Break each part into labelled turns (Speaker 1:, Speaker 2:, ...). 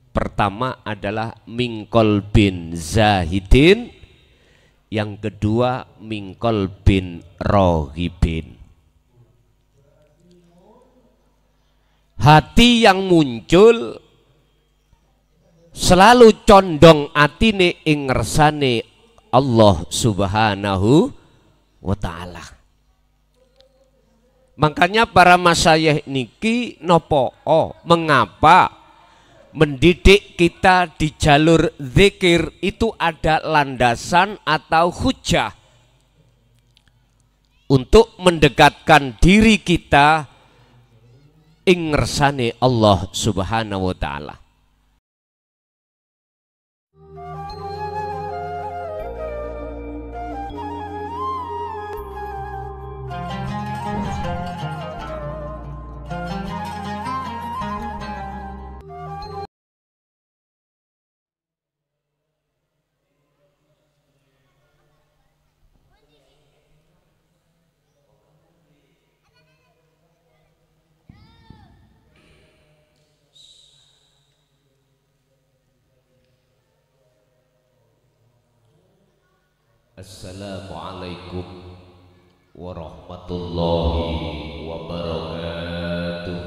Speaker 1: Pertama adalah mingkol bin zahidin, yang kedua mingkol bin rohibin. Hati yang muncul selalu condong atine ing ngersane Allah subhanahu wa ta'ala. Makanya para masyayikh niki nopo mengapa mendidik kita di jalur zikir itu ada landasan atau hujah untuk mendekatkan diri kita ing ngersane Allah subhanahu wa ta'ala. Assalamualaikum warahmatullahi wabarakatuh.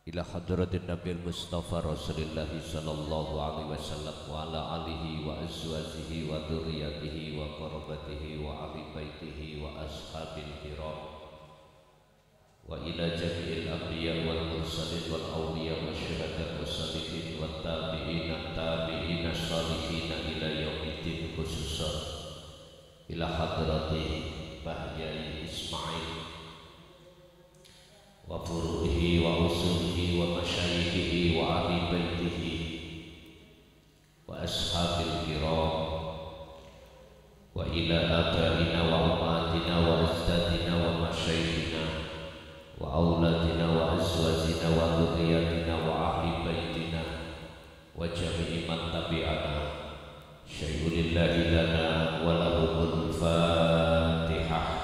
Speaker 1: Ila hadratin Nabi Mustafa Rasulullah sallallahu alaihi wasallam wa ala alihi wa azwajihi wa dzurriyyatihi wa qarabatihi wa ahli baitihi wa ashabil kiram wa ila jami'il anbiya wal mursalin wal awliya wa syuhada wa salihin wa tabi'ina tabi'ina salihin ila yaumiddin, khususan ila hadrati Bahyai Ismail wa furu'ihi wa usulihi wa masyayikhihi wa ahli baitihi wa ashabil kiram wa ila abaina wa umatina wa azdadina wa masyayikhina wa auladina wa azwajina wa dzurriyyatina wa ahli baitina wa jami'i man tabi'ana syai'ulillahi lana wa lahumul fatihah.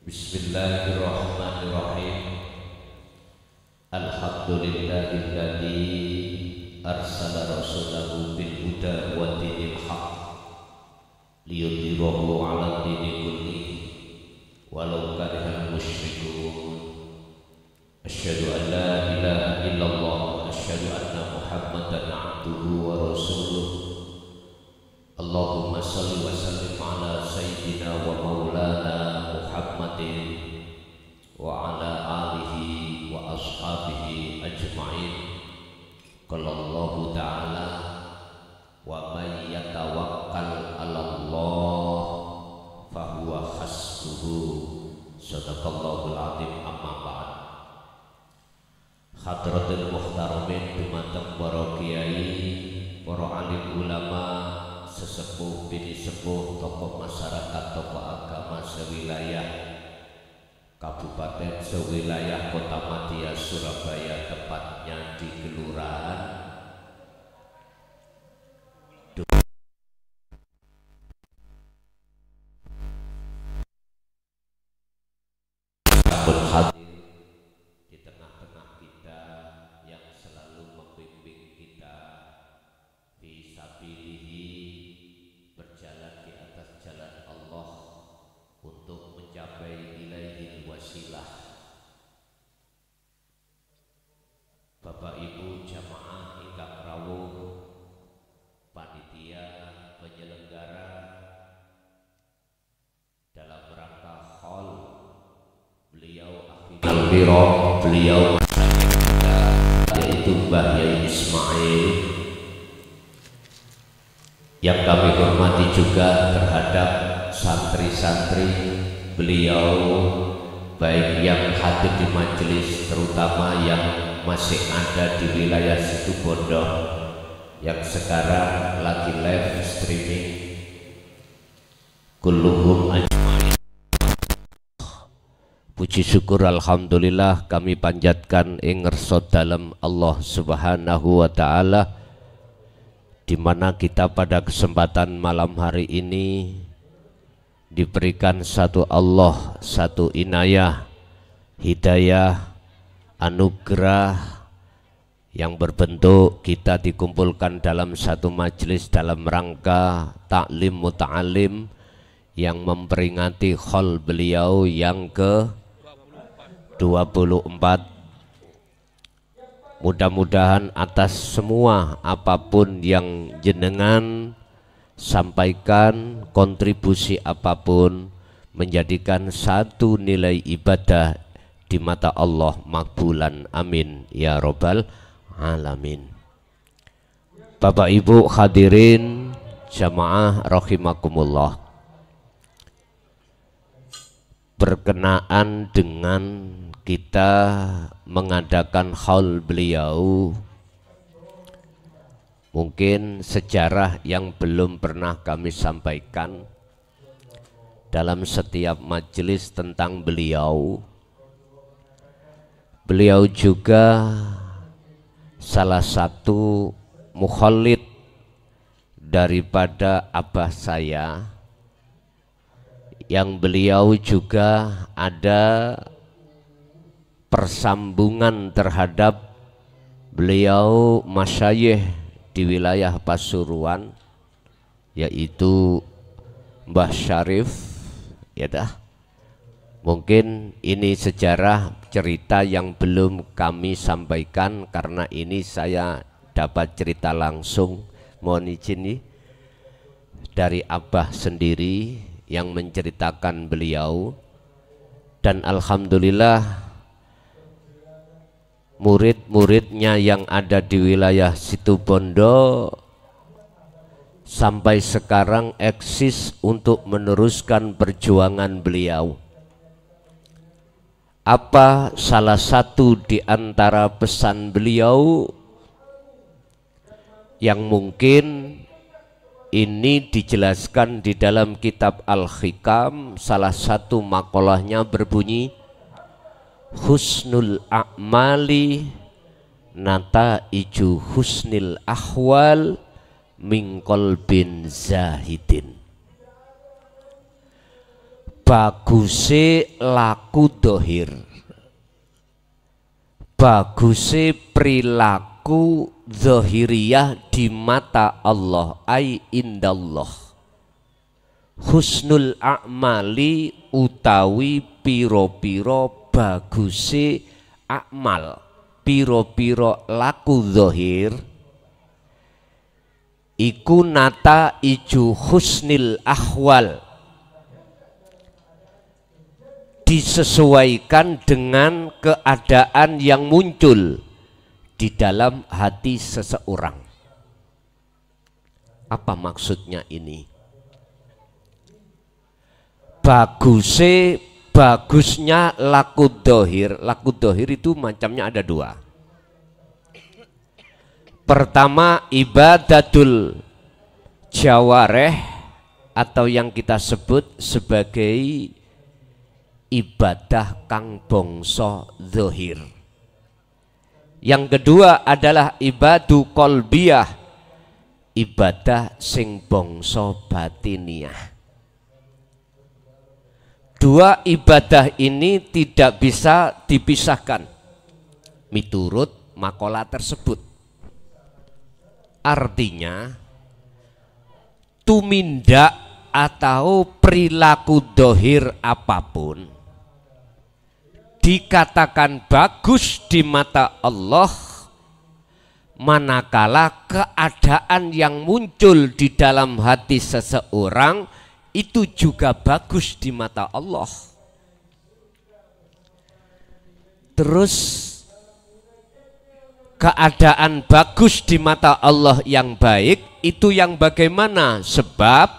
Speaker 1: Bismillahirrahmanirrahim. Alhamdulillahilladzi arsala rasulahu bil huda wa dinil haq liyudhhirahu 'ala dini kullihi walau karihal musyrikun. Asyhadu an la ilaha illallah wa asyhadu anna Muhammadan 'abduhu wa rasuluh. Allahumma shalli wa sallim 'ala sayyidina wa maulana Muhammadin wa 'ala alihi wa ashabihi ajma'in. Qala Allah ta'ala wa may yatawakkal 'ala Allah fahuwa hasbuhu. Sadaqallahul azim. Amma ba'd. Hadratul muhtaramin dumateng para kiai, para alim ulama, sesepuh bini sepuh, tokoh masyarakat, tokoh agama sewilayah kabupaten sewilayah Kota Madya Surabaya, tepatnya di Kelurahan hadir di tengah-tengah kita yang selalu membimbing kita fisabilihi, berjalan di atas jalan Allah untuk mencapai ilaihil wasilah. Bapak Ibu jamaah ingkang rawuh, panitia penyelenggara dalam rangka haul beliau Akhirul beliau yaitu Bahyai Ismail, yang kami hormati juga terhadap santri-santri beliau, baik yang hadir di majelis terutama yang masih ada di wilayah Situbondo yang sekarang lagi live streaming. Kulluhum ajma'in. Puji syukur alhamdulillah kami panjatkan ing ngersa dalem Allah Subhanahu wa taala, di mana kita pada kesempatan malam hari ini diberikan satu Allah, satu inayah, hidayah, anugerah yang berbentuk kita dikumpulkan dalam satu majelis dalam rangka taklim muta'alim yang memperingati haul beliau yang ke-24. Mudah-mudahan atas semua apapun yang jenengan sampaikan, kontribusi apapun, menjadikan satu nilai ibadah di mata Allah makbulan, amin ya robbal alamin. Bapak Ibu hadirin jamaah rahimakumullah, berkenaan dengan kita mengadakan haul beliau, mungkin sejarah yang belum pernah kami sampaikan dalam setiap majelis tentang beliau. Beliau juga salah satu mukhalid daripada abah saya, yang beliau juga ada persambungan terhadap beliau masyayikh di wilayah Pasuruan, yaitu Mbah Syarif, ya dah. Mungkin ini sejarah cerita yang belum kami sampaikan, karena ini saya dapat cerita langsung, mohon izin nih, dari abah sendiri yang menceritakan beliau. Dan alhamdulillah murid-muridnya yang ada di wilayah Situbondo sampai sekarang eksis untuk meneruskan perjuangan beliau. Apa salah satu di antara pesan beliau yang mungkin ini dijelaskan di dalam kitab Al-Hikam, salah satu makolahnya berbunyi, husnul a'mali nataiju husnil ahwal min qalbin zahidin. Baguse laku dohir, baguse perilaku zahiriyah di mata Allah, ai indallah. Husnul a'mali utawi piro-piro baguse akmal, piro-piro laku zahir, iku nata iju husnil ahwal, disesuaikan dengan keadaan yang muncul di dalam hati seseorang. Apa maksudnya ini? Bagusnya laku dohir. Laku dohir itu macamnya ada dua. Pertama, ibadatul jawareh atau yang kita sebut sebagai ibadah kang bangsa zahir. Yang kedua adalah ibadu qalbiyah, ibadah sing bangsa batiniah. Dua ibadah ini tidak bisa dipisahkan miturut makalah tersebut. Artinya tumindak atau perilaku dohir apapun dikatakan bagus di mata Allah manakala keadaan yang muncul di dalam hati seseorang itu juga bagus di mata Allah. Terus keadaan bagus di mata Allah yang baik itu yang bagaimana? Sebab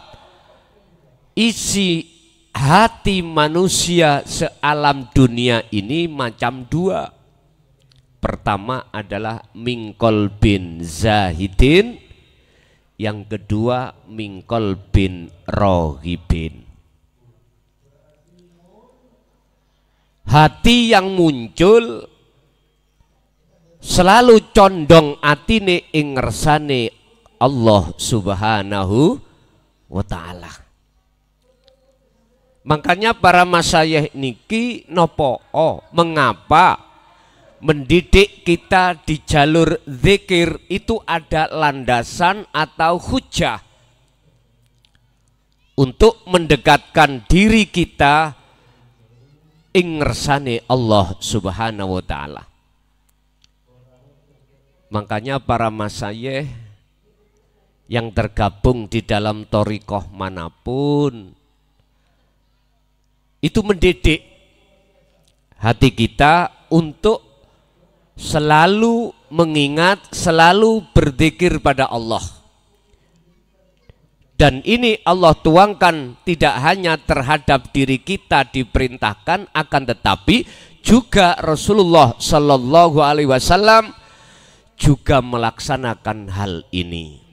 Speaker 1: isi hati manusia sealam dunia ini macam dua. Pertama adalah mingkol bin zahidin, yang kedua mingkol bin rohibin. hati yang muncul selalu condong atine ing ngersane Allah Subhanahu wa ta'ala. Makanya para masyayikh niki nopo mengapa mendidik kita di jalur zikir itu ada landasan atau hujah untuk mendekatkan diri kita ing ngersane Allah Subhanahu wa ta'ala. Makanya para masyayikh yang tergabung di dalam thariqah manapun itu mendidik hati kita untuk selalu mengingat, selalu berzikir pada Allah. Dan ini Allah tuangkan tidak hanya terhadap diri kita diperintahkan, akan tetapi juga Rasulullah Shallallahu Alaihi Wasallam juga melaksanakan hal ini.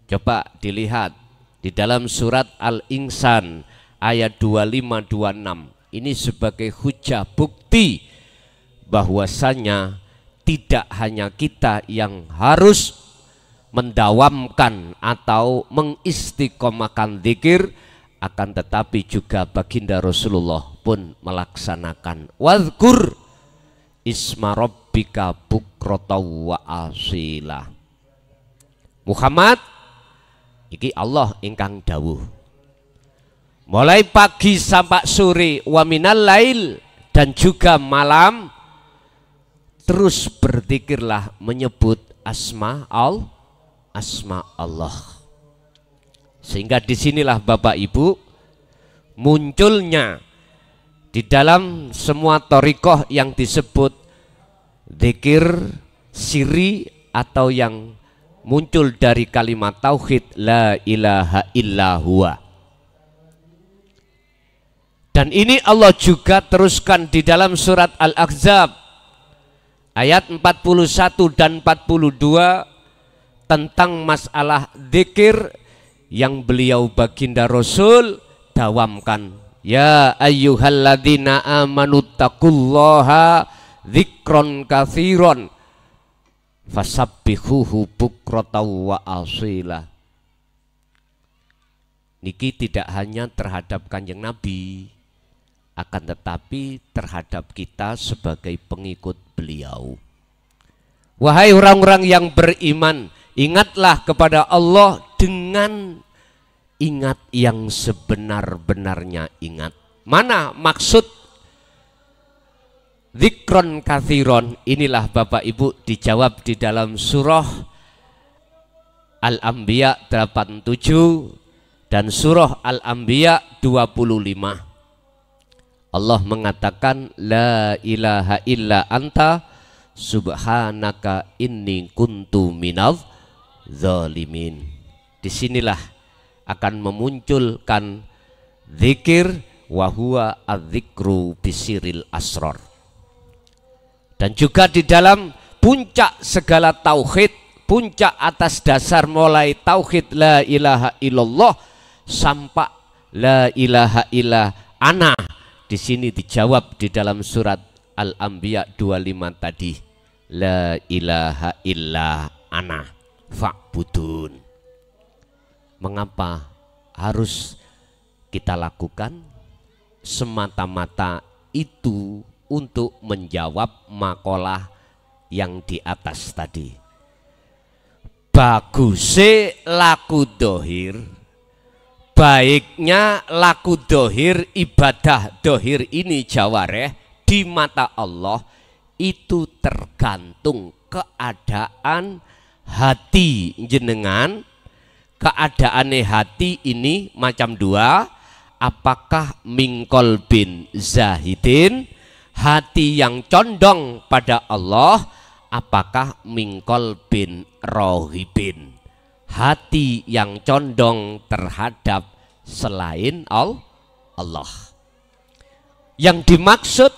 Speaker 1: Coba dilihat di dalam surat Al-Insan ayat 25-26. Ini sebagai hujah bukti bahwasanya tidak hanya kita yang harus mendawamkan atau mengistiqomahkan zikir, akan tetapi juga baginda Rasulullah pun melaksanakan. Wadhkur isma rabbika bukrata wa asila. Muhammad, iki Allah ingkang dawuh, mulai pagi sampai sore, wa minal lail, dan juga malam, terus berzikirlah menyebut asma Allah. Sehingga disinilah Bapak Ibu munculnya di dalam semua thariqah yang disebut zikir siri atau yang muncul dari kalimat tauhid la ilaha illa huwa. Dan ini Allah juga teruskan di dalam surat Al-Ahzab ayat 41 dan 42 tentang masalah zikir yang beliau baginda Rasul dawamkan. Ya ayyuhalladzina amanu taqullaha dzikron katsiron fasabbihuhu bukratan wa asila. Niki tidak hanya terhadap Kanjeng Nabi, akan tetapi terhadap kita sebagai pengikut beliau. Wahai orang-orang yang beriman, ingatlah kepada Allah dengan ingat yang sebenar-benarnya ingat. Mana maksud dzikron katsiron? Inilah Bapak Ibu dijawab di dalam surah Al-Anbiya 87 dan surah Al-Anbiya 25. Allah mengatakan la ilaha illa anta subhanaka inni kuntu minadz zalimin. Disinilah akan memunculkan zikir wa huwa adzikru bisiril asrar. Dan juga di dalam puncak segala tauhid, puncak atas dasar mulai tauhid la ilaha illallah sampai la ilaha illa ana. Di sini dijawab di dalam surat Al-Anbiya 25 tadi. La ilaha illa ana fa'budun. Mengapa harus kita lakukan? Semata-mata itu untuk menjawab makalah yang di atas tadi. Baguse laku dohir, baiknya laku dohir, ibadah dohir ini jawareh di mata Allah itu tergantung keadaan hati jenengan. Keadaannya hati ini macam dua. Apakah mingkol bin zahidin, hati yang condong pada Allah, apakah mingkol bin rohibin, hati yang condong terhadap selain Allah. Yang dimaksud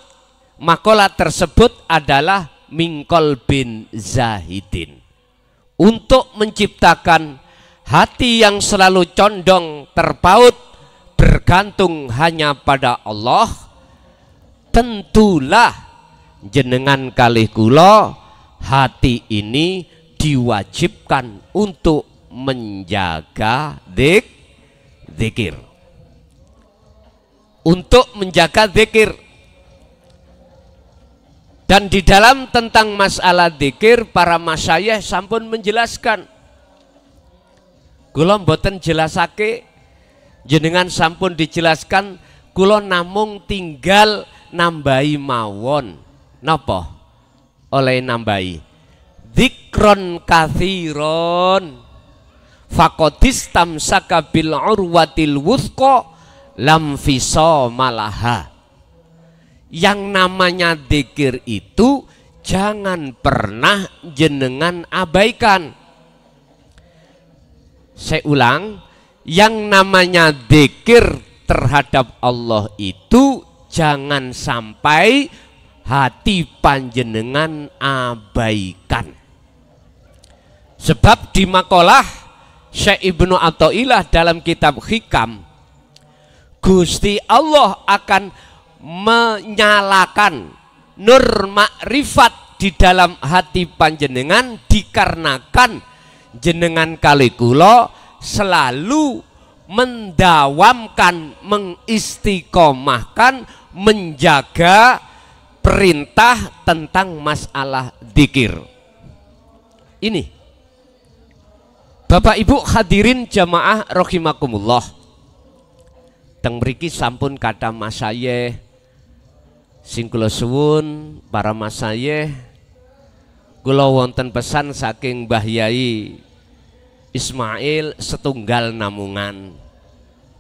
Speaker 1: makalah tersebut adalah mingkol bin zahidin, untuk menciptakan hati yang selalu condong terpaut bergantung hanya pada Allah, tentulah jenengan kalih kula hati ini diwajibkan untuk menjaga zikir. Untuk menjaga zikir. Dan di dalam tentang masalah zikir para masyayikh sampun menjelaskan. Kula mboten jelasake, jenengan sampun dijelaskan, kula namung tinggal nambahi mawon. Napa? Oleh nambahi dzikron katsiron faqadis tamsaka bil urwatil wuthqa lam fisomalaha. Yang namanya dzikir itu jangan pernah jenengan abaikan. Saya ulang, yang namanya dzikir terhadap Allah itu jangan sampai hati panjenengan abaikan. Sebab di makalah Syekh Ibnu Athaillah dalam kitab Hikam, Gusti Allah akan menyalakan nur makrifat di dalam hati panjenengan dikarenakan jenengan kali kula selalu mendawamkan, mengistiqomahkan, menjaga perintah tentang masalah dzikir. Ini Bapak Ibu hadirin jamaah rahimakumullah. Teng mriki sampun kathah masyayikh sing kula suwun para masyayikh, kula wonten pesan saking Mbah Yai Ismail setunggal namungan.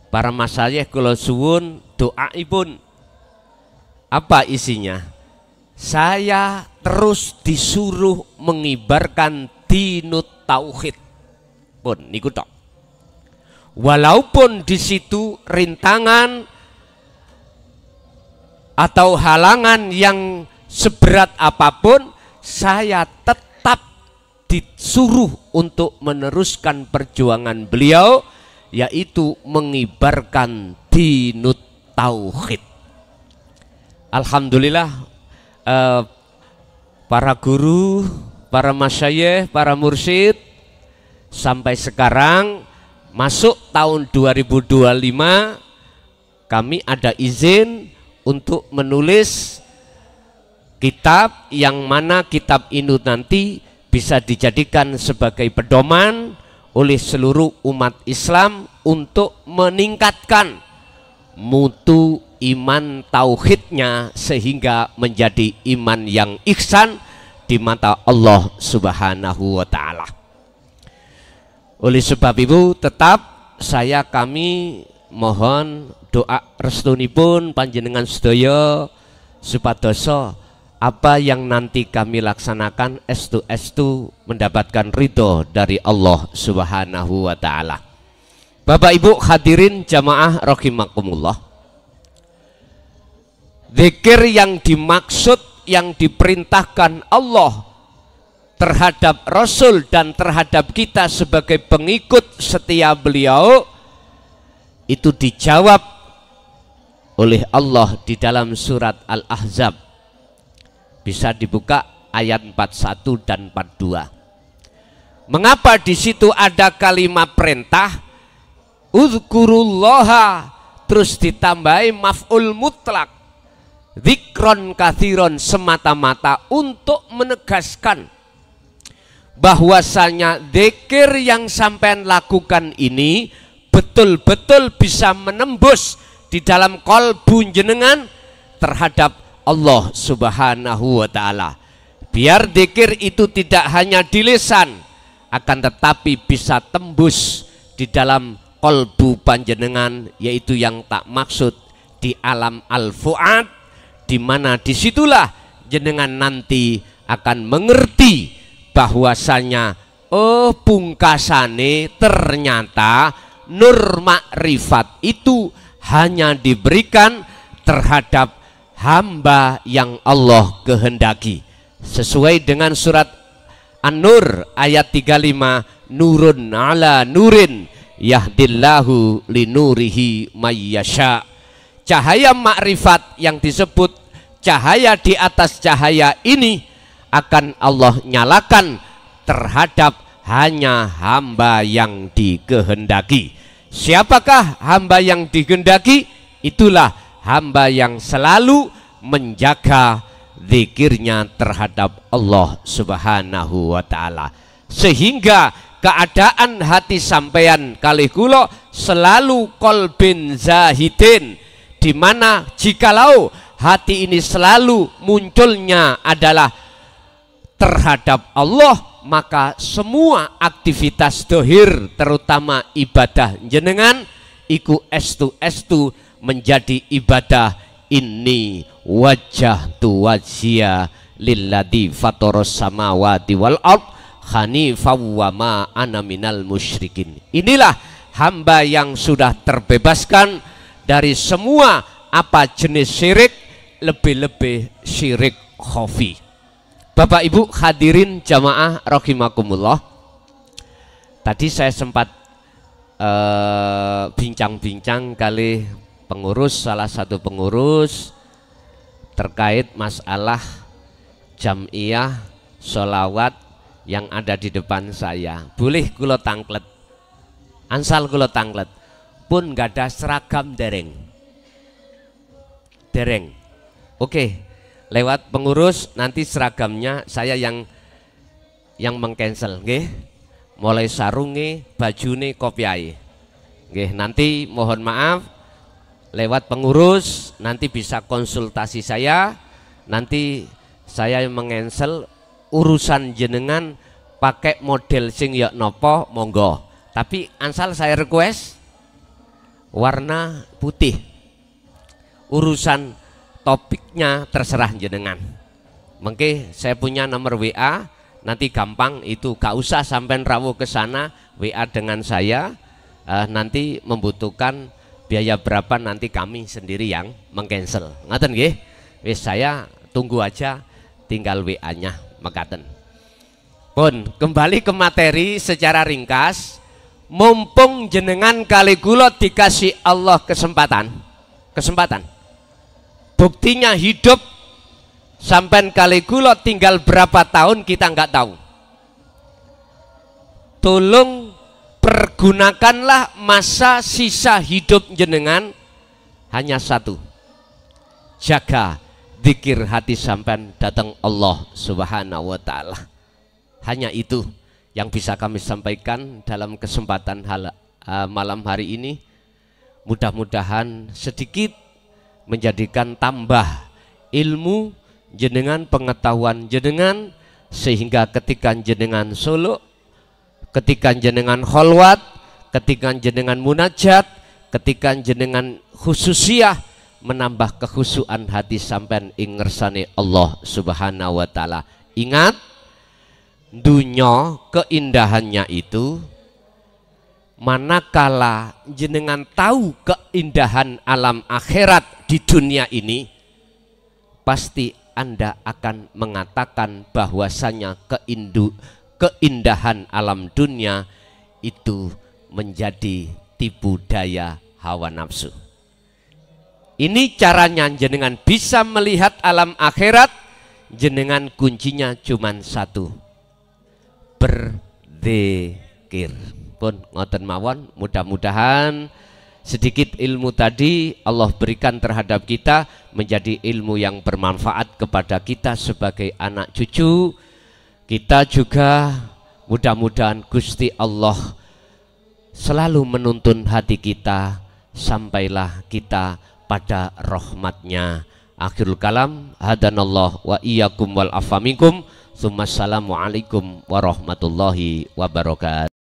Speaker 1: Para masyayikh kula suwun doaipun. Apa isinya? Saya terus disuruh mengibarkan dinut tauhid. Pun niku tok. Walaupun di situ rintangan atau halangan yang seberat apapun, saya tetap disuruh untuk meneruskan perjuangan beliau, yaitu mengibarkan dinut tauhid. Alhamdulillah para guru, para masyayikh, para mursyid sampai sekarang masuk tahun 2025 kami ada izin untuk menulis kitab yang mana kitab ini nanti bisa dijadikan sebagai pedoman oleh seluruh umat Islam untuk meningkatkan mutu iman tauhidnya sehingga menjadi iman yang ihsan di mata Allah Subhanahu wa ta'ala. Oleh sebab itu tetap kami mohon doa restunipun panjenengan sedaya supadoso apa yang nanti kami laksanakan estu mendapatkan ridho dari Allah Subhanahu wa ta'ala. Bapak Ibu hadirin jamaah rahimakumullah. Zikir yang dimaksud, yang diperintahkan Allah terhadap Rasul dan terhadap kita sebagai pengikut setia beliau itu dijawab oleh Allah di dalam surat Al-Ahzab. Bisa dibuka ayat 41 dan 42. Mengapa di situ ada kalimat perintah uzkurullaha terus ditambahi maf'ul mutlak dzikron katsiron, semata-mata untuk menegaskan bahwasanya zikir yang sampean lakukan ini betul-betul bisa menembus di dalam kalbu jenengan terhadap Allah Subhanahu wa ta'ala. Biar zikir itu tidak hanya di lisan, akan tetapi bisa tembus di dalam kalbu panjenengan, yaitu yang tak maksud di alam al-fuad, di mana disitulah jenengan nanti akan mengerti bahwasanya oh pungkasane ternyata nur makrifat itu hanya diberikan terhadap hamba yang Allah kehendaki, sesuai dengan surat An-Nur ayat 35, nurun ala nurin yahdillahu linurihi mayyasha. Cahaya makrifat yang disebut
Speaker 2: cahaya di atas cahaya ini akan Allah nyalakan terhadap hanya hamba yang dikehendaki. Siapakah hamba yang dikehendaki? Itulah hamba yang selalu menjaga zikirnya terhadap Allah Subhanahu wa ta'ala, sehingga keadaan hati sampeyan kalih kula selalu kolbin zahidin, dimana jikalau hati ini selalu munculnya adalah terhadap Allah, maka semua aktivitas dohir terutama ibadah jenengan iku estu menjadi ibadah. Inni wajjahtu wajhiya lilladzi fataras samawati wal ard hanifan wa ma ana minal musyrikin. Inilah hamba yang sudah terbebaskan dari semua apa jenis syirik, lebih-lebih syirik khafi. Bapak Ibu hadirin jamaah rahimakumullah, tadi saya sempat bincang-bincang kali pengurus, salah satu pengurus terkait masalah jam'iyah sholawat yang ada di depan saya. Boleh kula tangklet, ansal kula tangklet pun gak ada seragam dereng. Oke, lewat pengurus nanti seragamnya saya yang mengcancel, nggih. Mulai sarunge, bajune, kopiahe. Nggih, nanti mohon maaf lewat pengurus nanti bisa konsultasi saya, nanti saya mengcancel urusan jenengan pakai model sing ya nopo monggo, tapi ansal saya request warna putih. Urusan topiknya terserah jenengan. Mungkin saya punya nomor WA, nanti gampang itu, gak usah sampai rawuh ke sana, WA dengan saya. Nanti membutuhkan biaya berapa nanti kami sendiri yang mengcancel. Ngaten nggih? Wis saya tunggu aja tinggal WA-nya mekaten. Pun kembali ke materi secara ringkas, mumpung jenengan kali kula dikasih Allah kesempatan. Buktinya hidup sampai kali kula tinggal berapa tahun kita nggak tahu. Tolong pergunakanlah masa sisa hidup jenengan hanya satu, jaga zikir hati sampean datang Allah Subhanahu wa ta'ala. Hanya itu yang bisa kami sampaikan dalam kesempatan malam hari ini. Mudah-mudahan sedikit menjadikan tambah ilmu jenengan, pengetahuan jenengan, sehingga ketika jenengan solo, ketika jenengan kholwat, ketika jenengan munajat, ketika jenengan khususiyah, menambah kekhusyuan hati sampean ing ngersane Allah Subhanahu wa ta'ala. Ingat, dunya keindahannya itu manakala jenengan tahu keindahan alam akhirat di dunia ini, pasti Anda akan mengatakan bahwasanya keindahan alam dunia itu menjadi tipu daya hawa nafsu. Ini caranya jenengan bisa melihat alam akhirat. Jenengan kuncinya cuman satu, berzikir. Pun ngoten mawon, mudah-mudahan sedikit ilmu tadi Allah berikan terhadap kita menjadi ilmu yang bermanfaat kepada kita sebagai anak cucu kita juga. Mudah-mudahan Gusti Allah selalu menuntun hati kita sampailah kita pada rahmatnya. Akhirul kalam, hadanallah wa iyyakum wal afa minkum. Assalamualaikum warahmatullahi wabarakatuh.